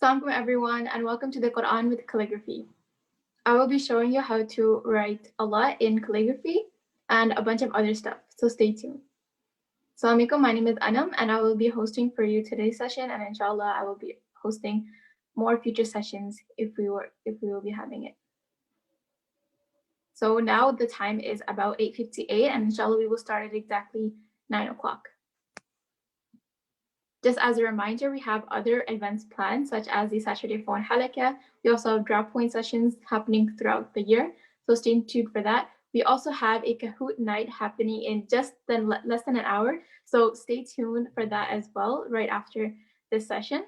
Assalamualaikum everyone, and welcome to the Quran with calligraphy. I will be showing you how to write a lot in calligraphy and a bunch of other stuff, so stay tuned. Assalamualaikum, my name is Anam, and I will be hosting for you today's session, and inshallah I will be hosting more future sessions if we will be having it. So now the time is about 8:58, and inshallah we will start at exactly 9 o'clock. Just as a reminder, we have other events planned, such as the Saturday phone halakha. We also have drop point sessions happening throughout the year, so stay tuned for that. We also have a Kahoot night happening in less than an hour, so stay tuned for that as well right after this session.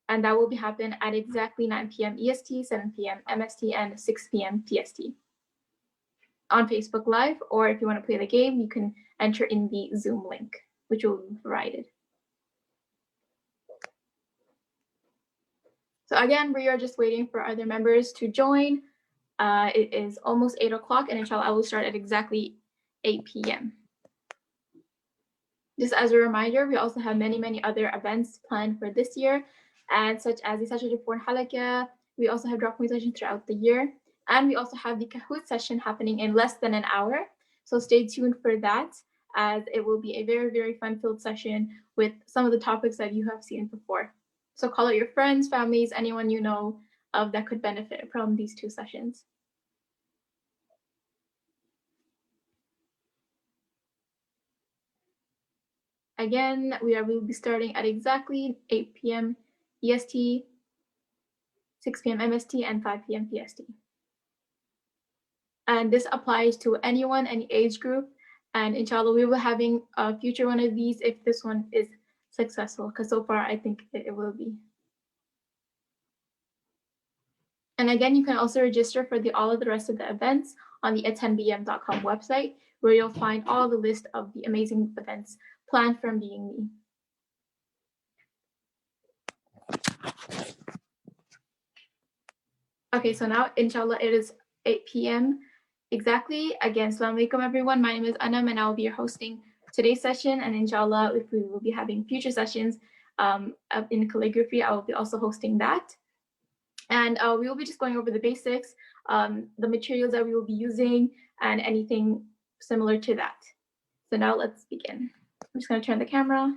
And that will be happening at exactly 9 p.m. EST, 7 p.m. MST, and 6 p.m. PST on Facebook Live, or if you want to play the game, you can enter in the Zoom link, which will be provided. So again, we are just waiting for other members to join. It is almost 8 o'clock, and inshallah, I will start at exactly 8 p.m. Just as a reminder, we also have many other events planned for this year, and such as the Saturday Foreign Halakha. We also have drop point sessions throughout the year, and we also have the Kahoot session happening in less than an hour. So stay tuned for that, as it will be a very fun-filled session with some of the topics that you have seen before. So call out your friends, families, anyone you know of that could benefit from these two sessions. Again, we will be starting at exactly 8 p.m. EST, 6 p.m. MST, and 5 p.m. PST. And this applies to anyone, any age group. And inshallah, we will be having a future one of these if this one is successful, because so far I think it will be. And again, you can also register for all of the rest of the events on the attendbm.com website, where you'll find all the list of the amazing events planned from Being Me. Okay, so now, inshallah, it is 8 p.m. exactly. Again, assalamu alaikum everyone. My name is Anam, and I will be hosting today's session. And inshallah, if we will be having future sessions in calligraphy, I will be also hosting that. And we will be just going over the basics, the materials that we will be using, and anything similar to that. So now let's begin. I'm just going to turn the camera.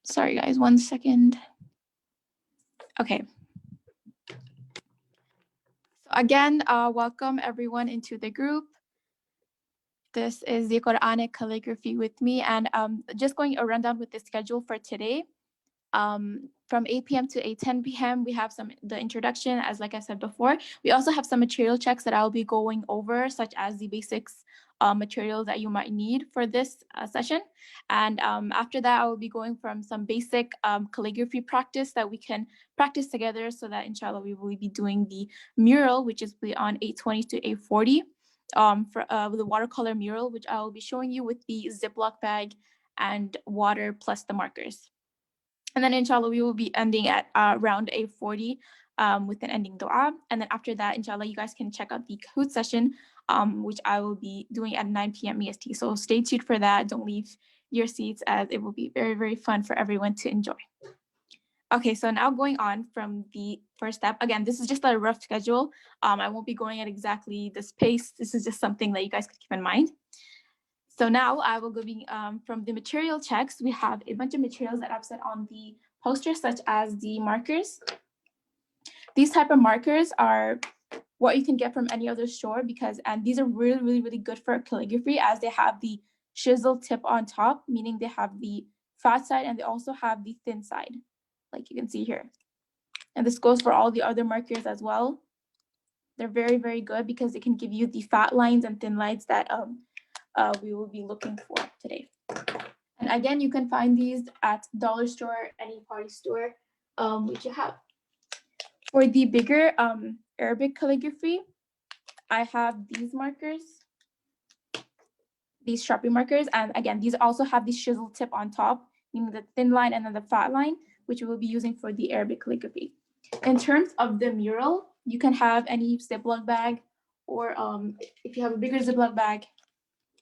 Sorry guys, 1 second. Okay. So again, welcome everyone into the group. This is the Quranic calligraphy with me, and just going a rundown with the schedule for today. From 8 p.m. to 8:10 p.m. we have the introduction, as like I said before. We also have some material checks that I'll be going over, such as the basics material that you might need for this session. And after that, I will be going from some basic calligraphy practice that we can practice together, so that inshallah we will be doing the mural, which is on 8:20 to 8:40. For the watercolor mural, which I will be showing you with the Ziploc bag and water plus the markers. And then inshallah, we will be ending at around 8:40 with an ending dua. And then after that, inshallah, you guys can check out the Kahoot session, which I will be doing at 9 p.m. EST. So stay tuned for that. Don't leave your seats, as it will be very fun for everyone to enjoy. Okay, so now going on from the first step. Again, this is just a rough schedule. I won't be going at exactly this pace. This is just something that you guys could keep in mind. So now I will go from the material checks. We have a bunch of materials that I've set on the poster, such as the markers. These type of markers are what you can get from any other store, and these are really good for calligraphy, as they have the chisel tip on top, meaning they have the fat side and they also have the thin side, like you can see here. And this goes for all the other markers as well. They're very good because they can give you the fat lines and thin lines that we will be looking for today. And again, you can find these at dollar store, any party store, which you have. For the bigger Arabic calligraphy, I have these markers, these Sharpie markers, and again, these also have the chisel tip on top, meaning the thin line and then the fat line, which we will be using for the Arabic calligraphy. In terms of the mural, you can have any Ziploc bag, or if you have a bigger Ziploc bag,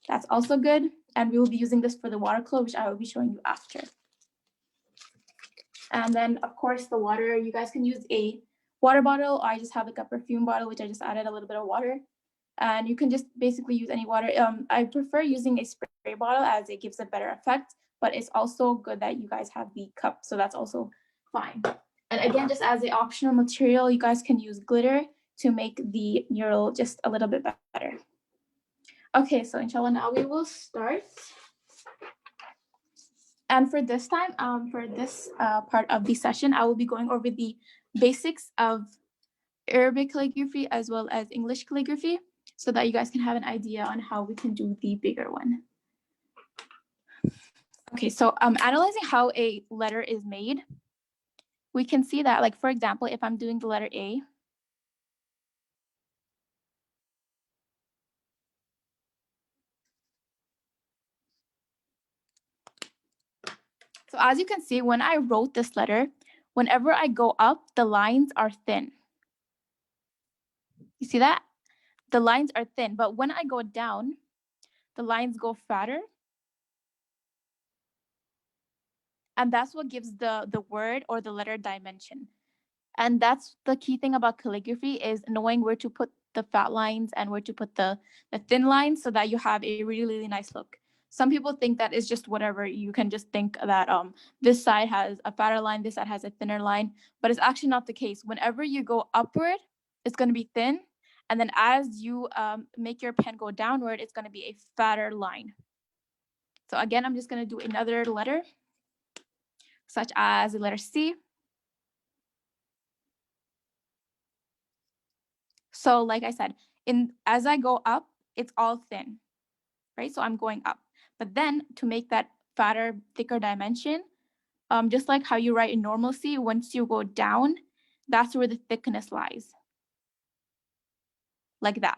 that's also good. And we will be using this for the watercolor, which I will be showing you after. And then, of course, the water, you guys can use a water bottle, or I just have like a perfume bottle, which I just added a little bit of water. And you can just basically use any water. I prefer using a spray bottle as it gives a better effect, but it's also good that you guys have the cup, so that's also fine. And again, just as an optional material, you guys can use glitter to make the mural just a little bit better. Okay, so inshallah, now we will start. And for this time, for this part of the session, I will be going over the basics of Arabic calligraphy as well as English calligraphy, so that you guys can have an idea on how we can do the bigger one. Okay, so analyzing how a letter is made, we can see that, like, for example, if I'm doing the letter A, so as you can see, when I wrote this letter, whenever I go up, the lines are thin. You see that? The lines are thin, but when I go down, the lines go fatter. And that's what gives the word or the letter dimension. And that's the key thing about calligraphy, is knowing where to put the fat lines and where to put the thin lines, so that you have a really, really nice look. Some people think that it's just whatever. You can just think that this side has a fatter line, this side has a thinner line, but it's actually not the case. Whenever you go upward, it's going to be thin. And then as you make your pen go downward, it's going to be a fatter line. So again, I'm just going to do another letter, such as the letter C. So like I said, as I go up, it's all thin, right? So I'm going up. But then to make that fatter, thicker dimension, just like how you write in normal C, once you go down, that's where the thickness lies. Like that.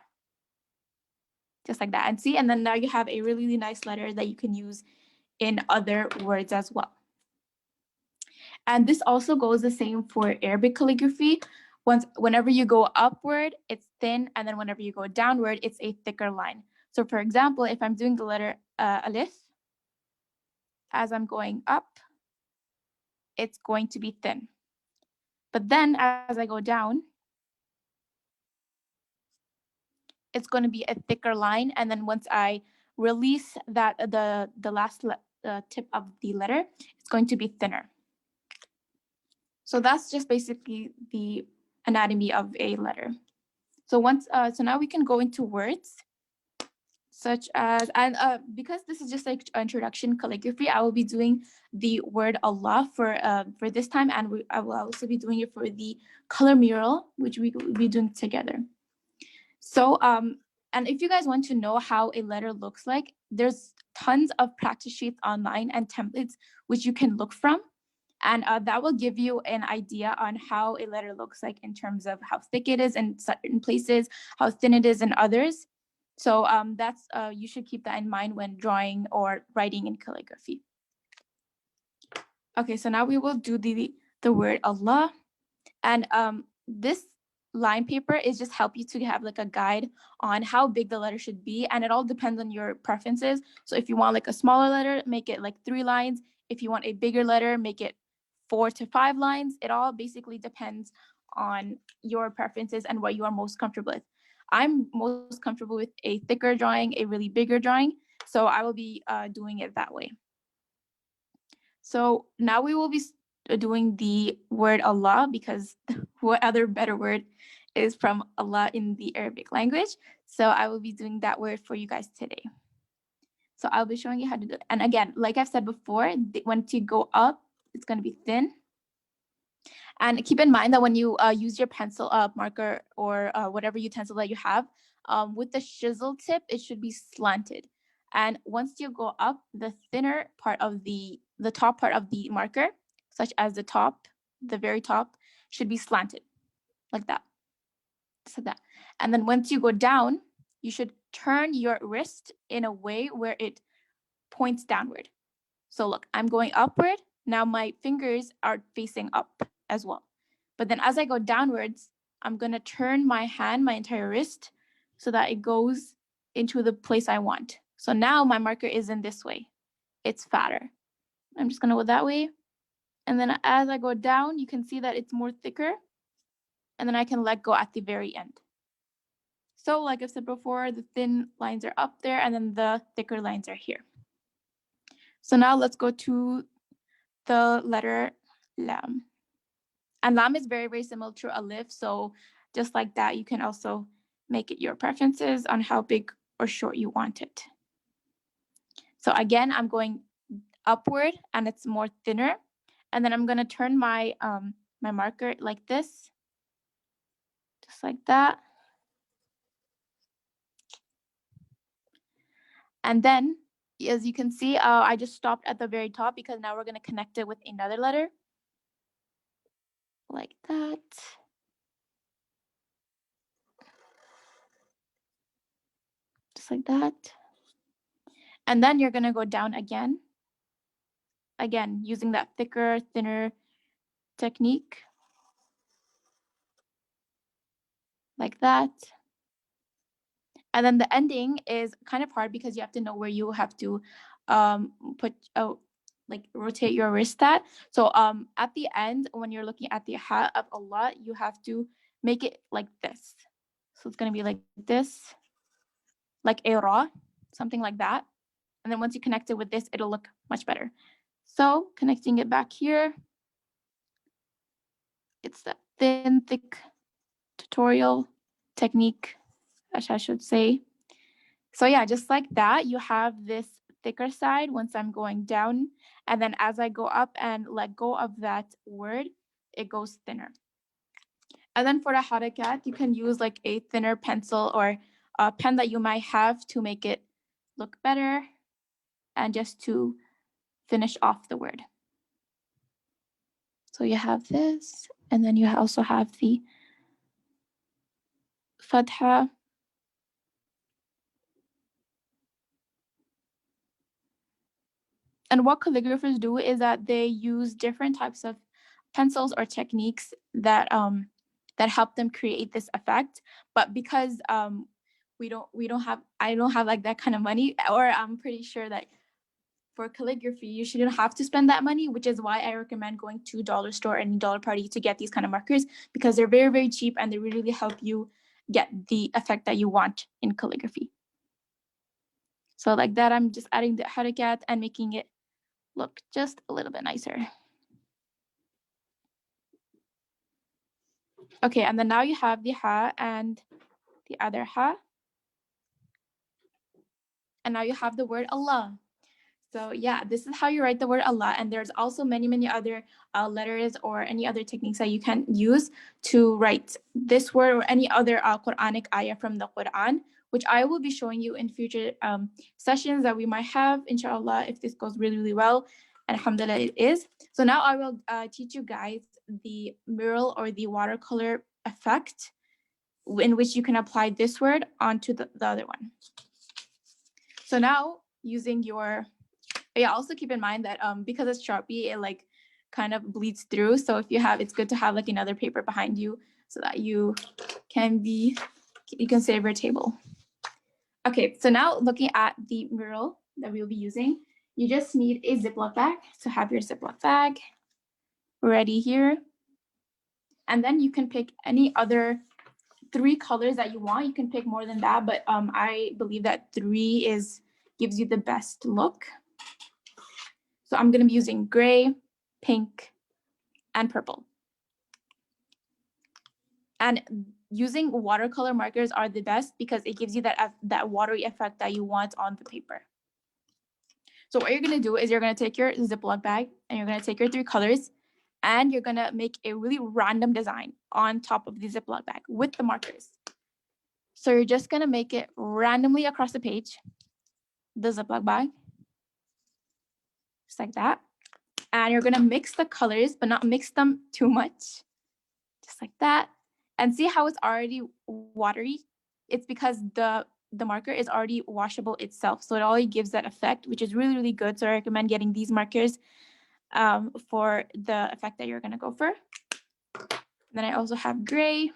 Just like that. And see, and then now you have a really, really nice letter that you can use in other words as well. And this also goes the same for Arabic calligraphy. Whenever you go upward, it's thin, and then whenever you go downward, it's a thicker line. So for example, if I'm doing the letter alif, as I'm going up, it's going to be thin. But then as I go down, it's going to be a thicker line. And then once I release that the last tip of the letter, it's going to be thinner. So that's just basically the anatomy of a letter. So so now we can go into words, such as, and because this is just like introduction calligraphy, I will be doing the word Allah for this time, and I will also be doing it for the color mural, which we will be doing together. So and if you guys want to know how a letter looks like, there's tons of practice sheets online and templates which you can look from. And that will give you an idea on how a letter looks like in terms of how thick it is in certain places, how thin it is in others. So that's you should keep that in mind when drawing or writing in calligraphy. Okay, so now we will do the word Allah. And this line paper is just help you to have like a guide on how big the letter should be, and it all depends on your preferences. So if you want like a smaller letter, make it like 3 lines. If you want a bigger letter, make it 4 to 5 lines. It all basically depends on your preferences and what you are most comfortable with. I'm most comfortable with a thicker drawing, a really bigger drawing, so I will be doing it that way. So now we will be doing the word Allah, because what other better word is from Allah in the Arabic language? So I will be doing that word for you guys today. So I'll be showing you how to do it. And again, like I've said before, when you go up, it's going to be thin. And keep in mind that when you use your pencil marker or whatever utensil that you have, with the chisel tip, it should be slanted. And once you go up, the thinner part of the top part of the marker, such as the very top, should be slanted, like that. So that. And then once you go down, you should turn your wrist in a way where it points downward. So look, I'm going upward. Now my fingers are facing up as well. But then as I go downwards, I'm going to turn my hand, my entire wrist, so that it goes into the place I want. So now my marker is in this way. It's fatter. I'm just going to go that way. And then as I go down, you can see that it's more thicker. And then I can let go at the very end. So like I said before, the thin lines are up there and then the thicker lines are here. So now let's go to the letter lam. And lam is very, very similar to alif. So just like that, you can also make it your preferences on how big or short you want it. So again, I'm going upward and it's more thinner. And then I'm going to turn my, my marker like this, just like that. And then, as you can see, I just stopped at the very top because now we're going to connect it with another letter. Like that. Just like that. And then you're going to go down again. Again, using that thicker, thinner technique. Like that. And then the ending is kind of hard because you have to know where you have to put, like rotate your wrist at. So at the end, when you're looking at the hat of Allah, you have to make it like this. So it's going to be like this, like a raw, something like that. And then once you connect it with this, it'll look much better. So connecting it back here, it's that thin, thick tutorial technique, as I should say. So yeah, just like that, you have this thicker side once I'm going down. And then as I go up and let go of that word, it goes thinner. And then for the harakat, you can use like a thinner pencil or a pen that you might have to make it look better and just to finish off the word. So you have this, and then you also have the fatha. And what calligraphers do is that they use different types of pencils or techniques that that help them create this effect. But because I don't have like that kind of money, or I'm pretty sure that for calligraphy you shouldn't have to spend that money, which is why I recommend going to dollar store or any dollar party to get these kind of markers, because they're very, very cheap and they really help you get the effect that you want in calligraphy. So like that, I'm just adding the harakat and making it look just a little bit nicer. Okay, and then now you have the ha and the other ha. And now you have the word Allah. So yeah, this is how you write the word Allah. And there's also many, many other letters or any other techniques that you can use to write this word or any other Quranic ayah from the Quran, which I will be showing you in future sessions that we might have, inshallah, if this goes really, really well. And alhamdulillah, it is. So now I will teach you guys the mural or the watercolor effect in which you can apply this word onto the other one. So now using your, yeah, also keep in mind that because it's Sharpie, it like kind of bleeds through. So if you have, it's good to have like another paper behind you so that you can save your table. Okay, so now looking at the mural that we'll be using, you just need a Ziploc bag. So have your Ziploc bag ready here. And then you can pick any other 3 colors that you want. You can pick more than that, but I believe that 3 gives you the best look. So I'm going to be using gray, pink, and purple. And using watercolor markers are the best because it gives you that watery effect that you want on the paper. So what you're going to do is you're going to take your Ziploc bag and you're going to take your 3 colors and you're going to make a really random design on top of the Ziploc bag with the markers. So you're just going to make it randomly across the page, the Ziploc bag, just like that. And you're going to mix the colors, but not mix them too much, just like that. And see how it's already watery? It's because the the marker is already washable itself. So it already gives that effect, which is really, really good. So I recommend getting these markers for the effect that you're going to go for. And then I also have gray.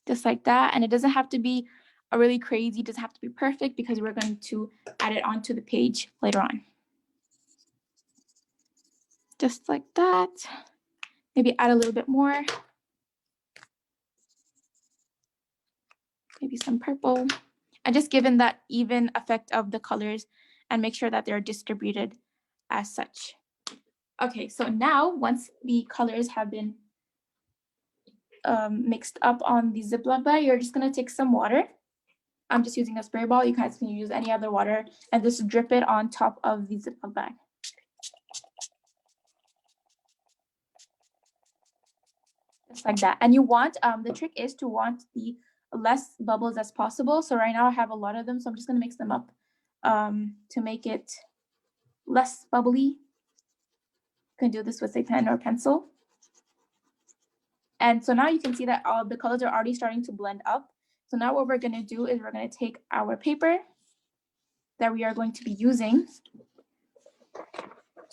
Just like that. And it doesn't have to be a really crazy, it doesn't have to be perfect because we're going to add it onto the page later on. Just like that. Maybe add a little bit more. Maybe some purple. And just given that even effect of the colors and make sure that they're distributed as such. Okay, so now once the colors have been mixed up on the Ziploc bag, you're just gonna take some water. I'm just using a spray bottle. You guys can use any other water and just drip it on top of the Ziploc bag. Just like that. And you want, the trick is to want the less bubbles as possible. So right now I have a lot of them, so I'm just gonna mix them up to make it less bubbly. You can do this with a pen or pencil. And so now you can see that all the colors are already starting to blend up. So now what we're gonna do is we're gonna take our paper that we are going to be using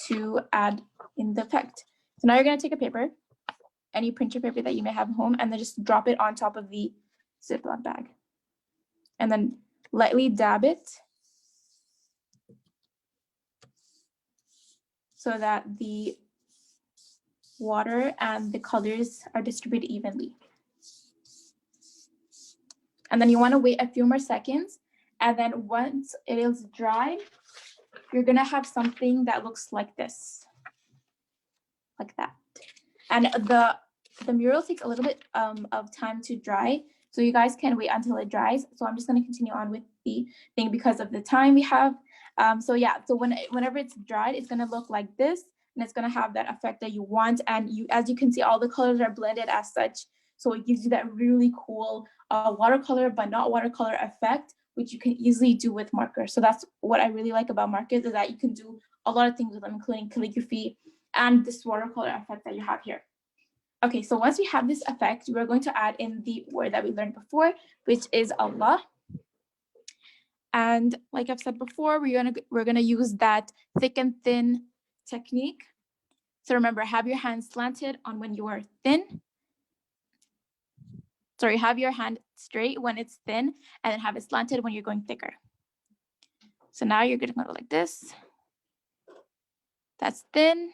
to add in the effect. So now you're gonna take a paper, any printer paper that you may have at home, and then just drop it on top of the Ziploc bag. And then lightly dab it so that the water and the colors are distributed evenly. And then you want to wait a few more seconds. And then once it is dry, you're going to have something that looks like this, like that. And the mural takes a little bit of time to dry. So you guys can wait until it dries. So I'm just going to continue on with the thing because of the time we have. So yeah, so whenever it's dried, it's going to look like this. And it's going to have that effect that you want. And as you can see, all the colors are blended as such. So it gives you that really cool watercolor, but not watercolor effect, which you can easily do with markers. So that's what I really like about markers, is that you can do a lot of things with them, including calligraphy and this watercolor effect that you have here. Okay, so once we have this effect, we're going to add in the word that we learned before, which is Allah. And like I've said before, we're gonna use that thick and thin technique. So remember, have your hand slanted on when you are thin. Sorry, have your hand straight when it's thin, and then have it slanted when you're going thicker. So now you're gonna go like this. That's thin.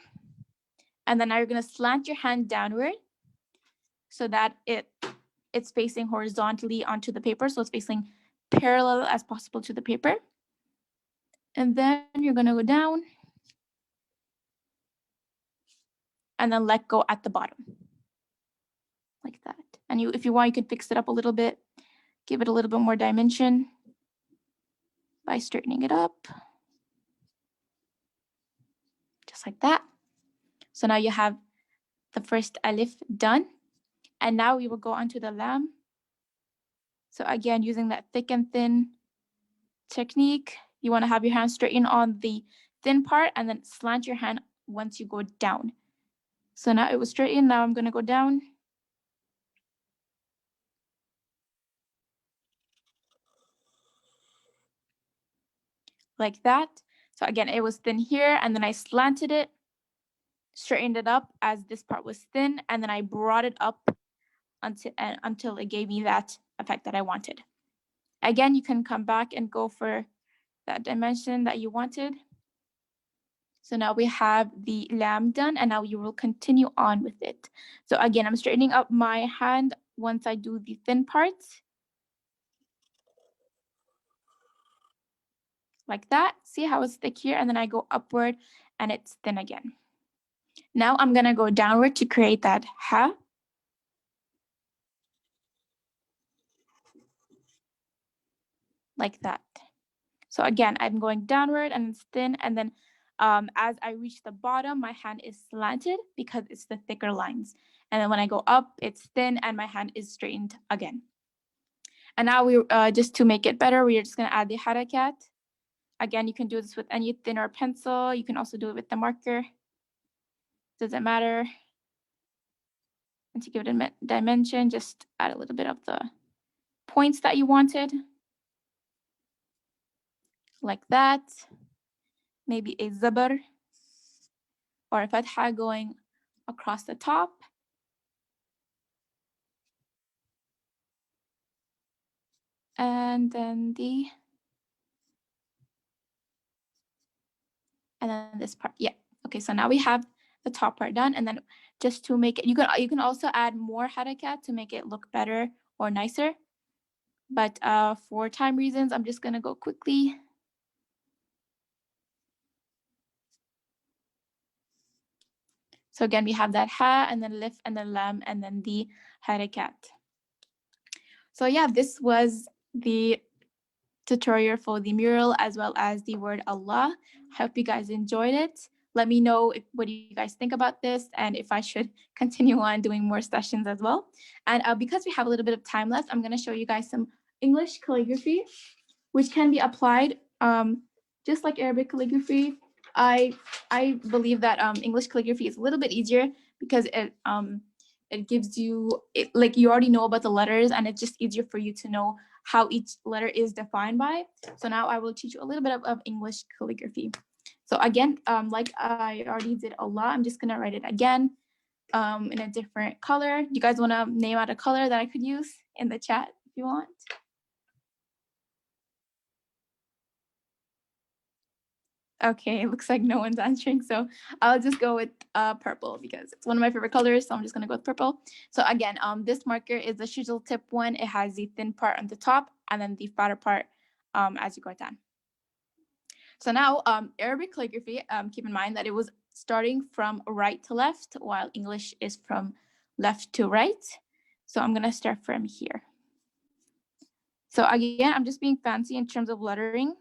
And then now you're gonna slant your hand downward so that it's facing horizontally onto the paper. So it's facing parallel as possible to the paper. And then you're gonna go down and then let go at the bottom, like that. And if you want, you can fix it up a little bit, give it a little bit more dimension by straightening it up, just like that. So now you have the first alif done. And now we will go on to the lam. So again, using that thick and thin technique, you want to have your hand straighten on the thin part and then slant your hand once you go down. So now it was straightened. Now I'm going to go down. Like that. So again, it was thin here, and then I slanted it, straightened it up as this part was thin, and then I brought it up until it gave me that effect that I wanted. Again, you can come back and go for that dimension that you wanted. So now we have the lamb done, and now you will continue on with it. So again, I'm straightening up my hand once I do the thin parts. Like that. See how it's thick here, and then I go upward and it's thin again. Now I'm gonna go downward to create that ha. Like that. So again, I'm going downward and it's thin, and then as I reach the bottom, my hand is slanted because it's the thicker lines. And then when I go up, it's thin and my hand is straightened again. And now we just to make it better, we are just gonna add the harakat. Again, you can do this with any thinner pencil. You can also do it with the marker. Doesn't matter. And to give it a dimension, just add a little bit of the points that you wanted. Like that. Maybe a zabar or a fatha going across the top. And then this part. Yeah. Okay, so now we have the top part done. And then just to make it, you can also add more harakat to make it look better or nicer. But for time reasons, I'm just gonna go quickly. So again, we have that ha and then lif and then lam and then the harakat. So yeah, this was the tutorial for the mural as well as the word Allah. I hope you guys enjoyed it. Let me know what you guys think about this and if I should continue on doing more sessions as well. And because we have a little bit of time left, I'm going to show you guys some English calligraphy, which can be applied just like Arabic calligraphy. I believe that English calligraphy is a little bit easier because it gives you like you already know about the letters and it's just easier for you to know how each letter is defined by. So now I will teach you a little bit of English calligraphy. So again, like I already did Allah, I'm just gonna write it again in a different color. You guys wanna name out a color that I could use in the chat if you want? Okay, it looks like no one's answering, so I'll just go with purple because it's one of my favorite colors, so I'm just gonna go with purple. So again, this marker is the chisel tip one. It has the thin part on the top and then the fatter part as you go down. So now Arabic calligraphy, keep in mind that it was starting from right to left, while English is from left to right. So I'm gonna start from here. So again, I'm just being fancy in terms of lettering.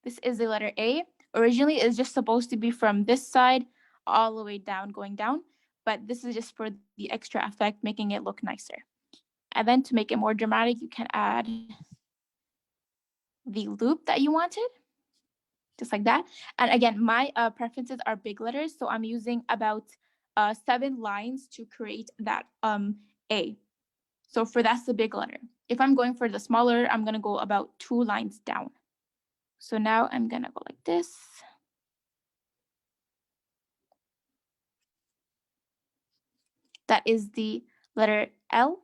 This is the letter A. Originally, it's just supposed to be from this side all the way down, going down. But this is just for the extra effect, making it look nicer. And then to make it more dramatic, you can add the loop that you wanted, just like that. And again, my preferences are big letters, so I'm using about 7 lines to create that A. So that's the big letter. If I'm going for the smaller, I'm gonna go about 2 lines down. So now I'm gonna go like this. That is the letter L.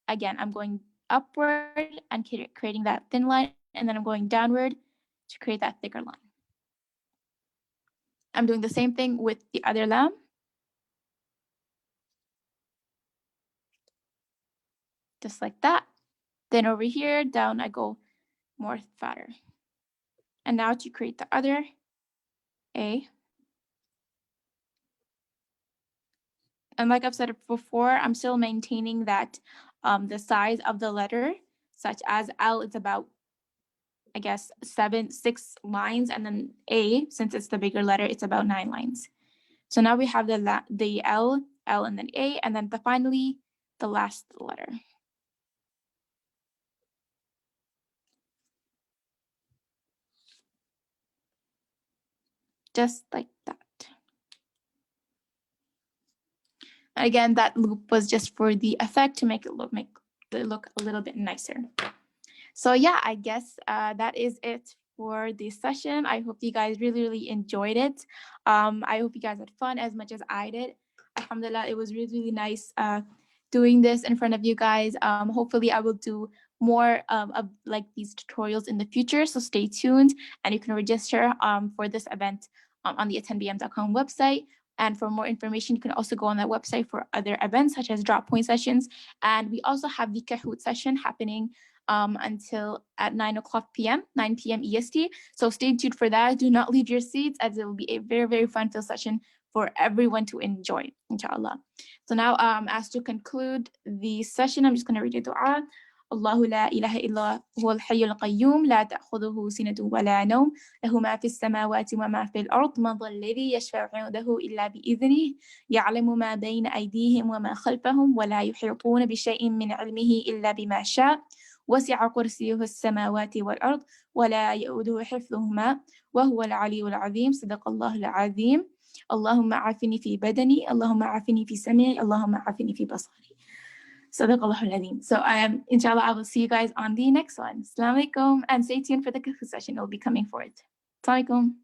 Again, I'm going upward and creating that thin line, and then I'm going downward to create that thicker line. I'm doing the same thing with the other lam. Just like that. Then over here, down I go more fatter. And now to create the other A. And like I've said before, I'm still maintaining that the size of the letter, such as L, it's about, I guess, 6 lines, and then A, since it's the bigger letter, it's about 9 lines. So now we have the L, and then A, and then finally the last letter. Just like that. Again, that loop was just for the effect to make it look a little bit nicer. So yeah, I guess that is it for this session. I hope you guys really enjoyed it. I hope you guys had fun as much as I did. Alhamdulillah, it was really nice doing this in front of you guys. Hopefully I will do more of like these tutorials in the future, so stay tuned, and you can register for this event on the attendbm.com website. And for more information, you can also go on that website for other events such as drop point sessions. And we also have the Kahoot session happening until at 9 p.m. EST. So stay tuned for that. Do not leave your seats, as it will be a very fun-filled session for everyone to enjoy, inshallah. So now, as to conclude the session, I'm just going to read a dua. الله لا إله إلا هو الحي القيوم لا تأخذه سنة ولا نوم له ما في السماوات وما في الأرض من ذا الذي يشفع عنده إلا بإذنه يعلم ما بين أيديهم وما خلفهم ولا يحيطون بشيء من علمه إلا بما شاء وسع كرسيه السماوات والأرض ولا يؤوده حفظهما وهو العلي العظيم صدق الله العظيم. Allahumma afini fi badani, Allahumma afini fi sam'i, Allahumma afini fi basari. Sadaq Allahul Azim. So inshallah, I will see you guys on the next one. Assalamu alaikum, and stay tuned for the session. It will be coming forward. Assalamu alaikum.